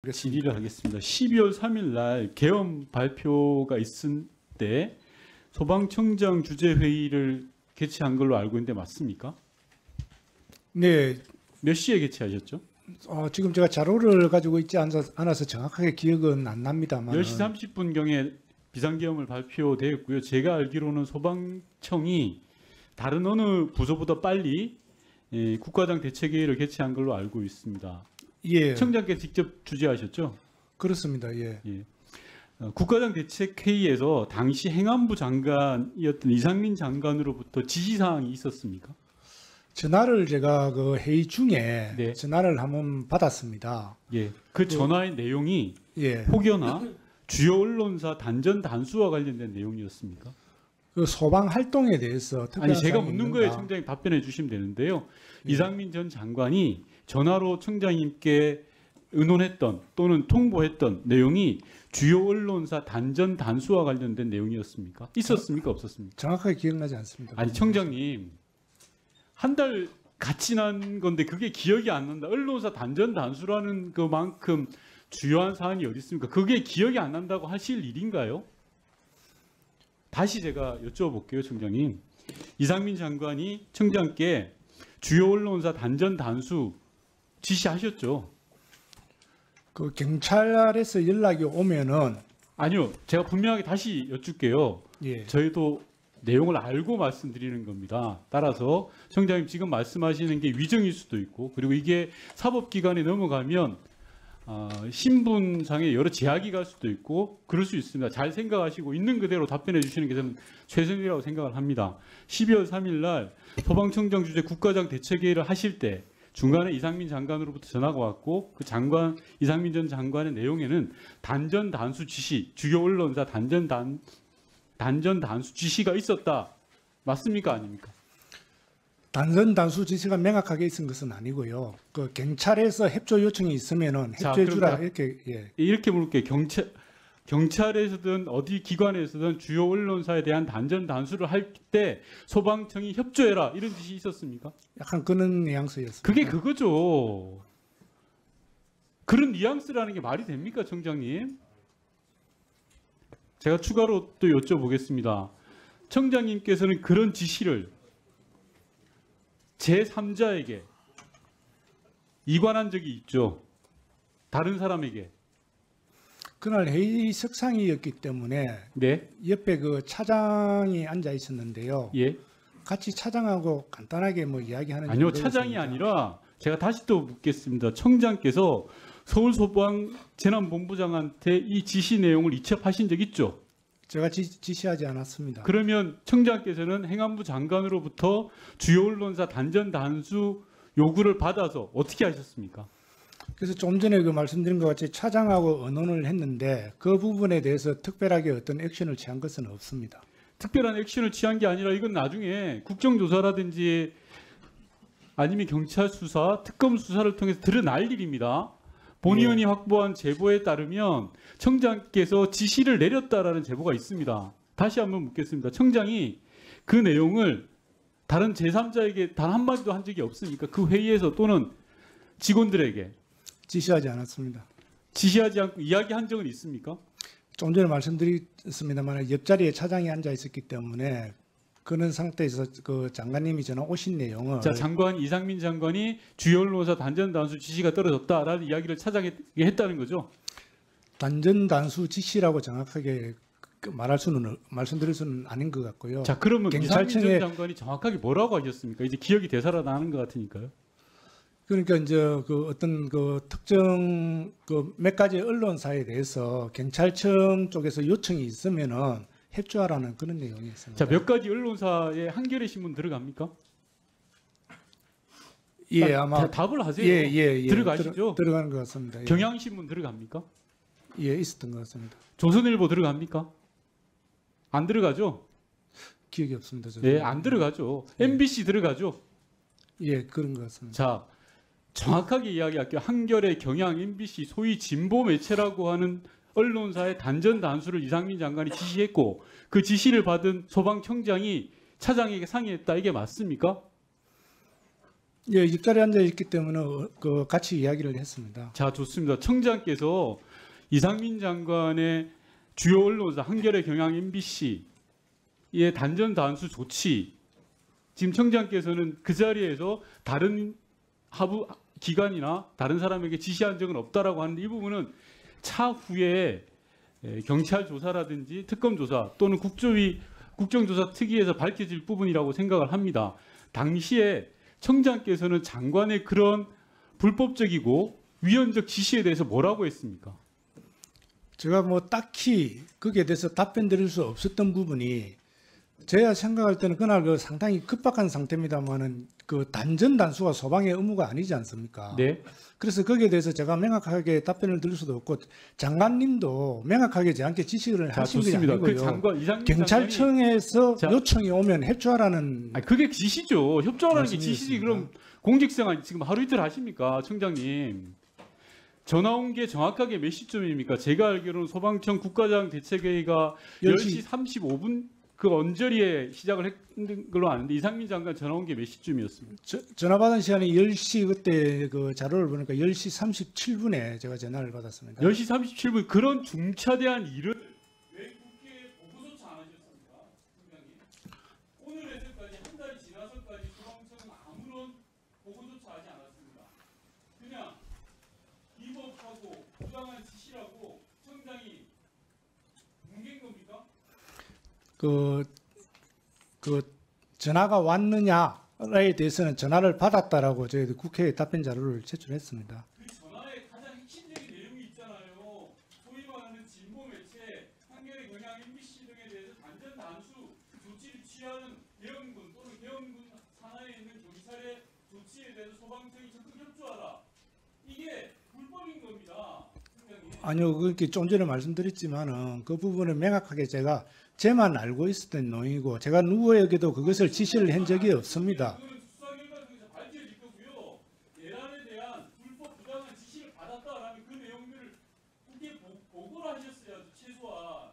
질의를 하겠습니다. 12월 3일 날 계엄 발표가 있을 때 소방청장 주재 회의를 개최한 걸로 알고 있는데 맞습니까? 네, 몇 시에 개최하셨죠? 지금 제가 자료를 가지고 있지 않아서 정확하게 기억은 안 납니다만 10시 30분경에 비상계엄을 발표되었고요. 제가 알기로는 소방청이 다른 어느 부서보다 빨리 국가장 대책회의를 개최한 걸로 알고 있습니다. 예, 청장께서 직접 주재하셨죠? 그렇습니다. 예. 국가장 대책회의에서 당시 행안부 장관이었던 이상민 장관으로부터 지시사항이 있었습니까? 전화를 제가 그 회의 중에 네. 전화를 한번 받았습니다. 예. 그 전화의 내용이 예, 혹여나 주요 언론사 단전 단수와 관련된 내용이었습니까? 그 소방 활동에 대해서 특별한 아니 제가 사항이 묻는 있는가? 거에 청장님 답변해 주시면 되는데요. 예. 이상민 전 장관이 전화로 청장님께 의논했던 또는 통보했던 내용이 주요 언론사 단전 단수와 관련된 내용이었습니까? 있었습니까? 없었습니까? 정확하게 기억나지 않습니다. 아니 청장님 한 달 같이 난 건데 그게 기억이 안 난다. 언론사 단전 단수라는 그만큼 주요한 사안이 어디 있습니까? 그게 기억이 안 난다고 하실 일인가요? 다시 제가 여쭤볼게요, 청장님. 이상민 장관이 청장께 주요 언론사 단전 단수 지시하셨죠? 그 경찰에서 연락이 오면은 아니요, 제가 분명하게 다시 여쭙게요. 예, 저희도 내용을 알고 말씀드리는 겁니다. 따라서 청장님 지금 말씀하시는 게 위정일 수도 있고 그리고 이게 사법기관에 넘어가면 신분상의 여러 제약이 갈 수도 있고 그럴 수 있습니다. 잘 생각하시고 있는 그대로 답변해 주시는 게 저는 최선이라고 생각을 합니다. 12월 3일 날 소방청장 주재 국가장 대책회의를 하실 때 중간에 이상민 장관으로부터 전화가 왔고 그 장관 이상민 전 장관의 내용에는 단전 단수 지시 주요 언론사 단전 단수 지시가 있었다. 맞습니까? 아닙니까? 단선 단수 지시가 명확하게 있은 것은 아니고요. 그 경찰에서 협조 요청이 있으면은 자, 협조해주라 그럼 이렇게 예. 이렇게 물을게요. 경찰에서든 어디 기관에서든 주요 언론사에 대한 단전 단수를 할 때 소방청이 협조해라 이런 지시 있었습니까? 약간 그런 뉘앙스였습니다. 그게 그거죠. 그런 뉘앙스라는 게 말이 됩니까, 청장님? 제가 추가로 또 여쭤보겠습니다. 청장님께서는 그런 지시를 제3자에게 이관한 적이 있죠. 다른 사람에게. 그날 회의석상이었기 때문에 네. 옆에 그 차장이 앉아 있었는데요. 예. 같이 차장하고 간단하게 뭐 이야기하는 아니요, 정도였습니다. 차장이 아니라 제가 다시 또 묻겠습니다. 청장께서 서울소방재난본부장한테 이 지시 내용을 이첩하신 적 있죠? 제가 지시하지 않았습니다. 그러면 청장께서는 행안부 장관으로부터 주요 언론사 단전 단수 요구를 받아서 어떻게 하셨습니까? 그래서 좀 전에 그 말씀드린 것 같이 차장하고 의논을 했는데 그 부분에 대해서 특별하게 어떤 액션을 취한 것은 없습니다. 특별한 액션을 취한 게 아니라 이건 나중에 국정조사라든지 아니면 경찰 수사, 특검 수사를 통해서 드러날 일입니다. 본 의원이 확보한 제보에 따르면 청장께서 지시를 내렸다라는 제보가 있습니다. 다시 한번 묻겠습니다. 청장이 그 내용을 다른 제3자에게 단 한마디도 한 적이 없습니까? 그 회의에서 또는 직원들에게 지시하지 않았습니다. 지시하지 않고 이야기한 적은 있습니까? 좀 전에 말씀드렸습니다만 옆자리에 차장이 앉아 있었기 때문에 그런 상태에서 그 장관님이 전화 오신 내용을 자, 이상민 장관이 주요 언론사 단전 단수 지시가 떨어졌다라는 이야기를 차장에게 했다는 거죠. 단전 단수 지시라고 정확하게 말씀드릴 수는 아닌 것 같고요. 자, 그러면 이상민 전 경찰청에 장관이 정확하게 뭐라고 하셨습니까? 이제 기억이 되살아나는 것 같으니까요. 그러니까 이제 그 어떤 그 특정 그 몇 가지 언론사에 대해서 경찰청 쪽에서 요청이 있으면은 협조하라는 그런 내용이었습니다. 자, 몇 가지 언론사에 한겨레 신문 들어갑니까? 예, 아마 답을 하세요. 예. 들어가시죠? 들어가는 것 같습니다. 예. 경향신문 들어갑니까? 예, 있었던 것 같습니다. 조선일보 들어갑니까? 안 들어가죠? 기억이 없습니다. 저도. 예, 안 들어가죠. 예. MBC 들어가죠? 예, 그런 것 같습니다. 자, 정확하게 이야기할게요. 한겨레, 경향, MBC, 소위 진보 매체라고 하는 언론사의 단전 단수를 이상민 장관이 지시했고 그 지시를 받은 소방청장이 차장에게 상의했다. 이게 맞습니까? 예, 옆자리에 앉아 있기 때문에 그 같이 이야기를 했습니다. 자, 좋습니다. 청장께서 이상민 장관의 주요 언론사 한겨레, 경향, MBC의 단전 단수 조치, 지금 청장께서는 그 자리에서 다른 하부 기관이나 다른 사람에게 지시한 적은 없다라고 하는데, 이 부분은 차후에 경찰 조사라든지 특검 조사 또는 국정조사 특위에서 밝혀질 부분이라고 생각을 합니다. 당시에 청장께서는 장관의 그런 불법적이고 위헌적 지시에 대해서 뭐라고 했습니까? 제가 뭐 딱히 거기에 대해서 답변 드릴 수 없었던 부분이, 제가 생각할 때는 그날 그 상당히 급박한 상태입니다만은 그 단전 단수가 소방의 의무가 아니지 않습니까? 네. 그래서 거기에 대해서 제가 명확하게 답변을 드릴 수도 없고, 장관님도 명확하게 저한테 지시를 자, 하신 게 좋습니다. 그 아니고요. 장관 이상민 장관이 경찰청에서 자, 요청이 오면 협조하라는. 아니, 그게 지시죠. 협조하라는 게 지시지. 말씀이었습니다. 그럼 공직생활 지금 하루 이틀 하십니까, 청장님? 전화 온 게 정확하게 몇 시쯤입니까? 제가 알기로는 소방청 국가장 대책회의가 10시 35분 그 언저리에 시작을 했는 걸로 아는데, 이상민 장관 전화 온 게 몇 시쯤이었습니까? 전화 받은 시간이 10시, 그때 그 자료를 보니까 10시 37분에 제가 전화를 받았습니다. 10시 37분 그런 중차대한 일을 왜 국회에 보고조차 안 하셨습니까, 청장님? 오늘에서까지 한 달이 지나서까지 소방청은 아무런 보고조차 하지 않았습니다. 그냥 비법하고 부당한 지시라고 청장이 뭉갠 겁니까? 그 전화가 왔느냐에 대해서는 전화를 받았다라고 저희들 국회에 답변 자료를 제출했습니다. 그 전화에 가장 핵심적인 내용이 있잖아요. 소위 말하는 진보 매체, 한겨레, 경향, MBC 등에 대해서 단전 단수 조치를 취하는 계엄군 또는 계엄군 산하에 있는 경찰의 조치에 대해서 소방청이 적극 협조하라. 이게 불법인 겁니다, 총장님. 아니요, 그렇게 좀 전에 말씀드렸지만은 그 부분은 명확하게 제만 알고 있었던 내용이고, 제가 누구에게도 그것을 지시를 한 적이 없습니다. 그거는 수사 결과 통해서 밝혀질 거고요. 내란에 대한 불법 부당한 지시를 받았다라는 그 내용들을 국회에 보고를 하셨어야죠, 최소한.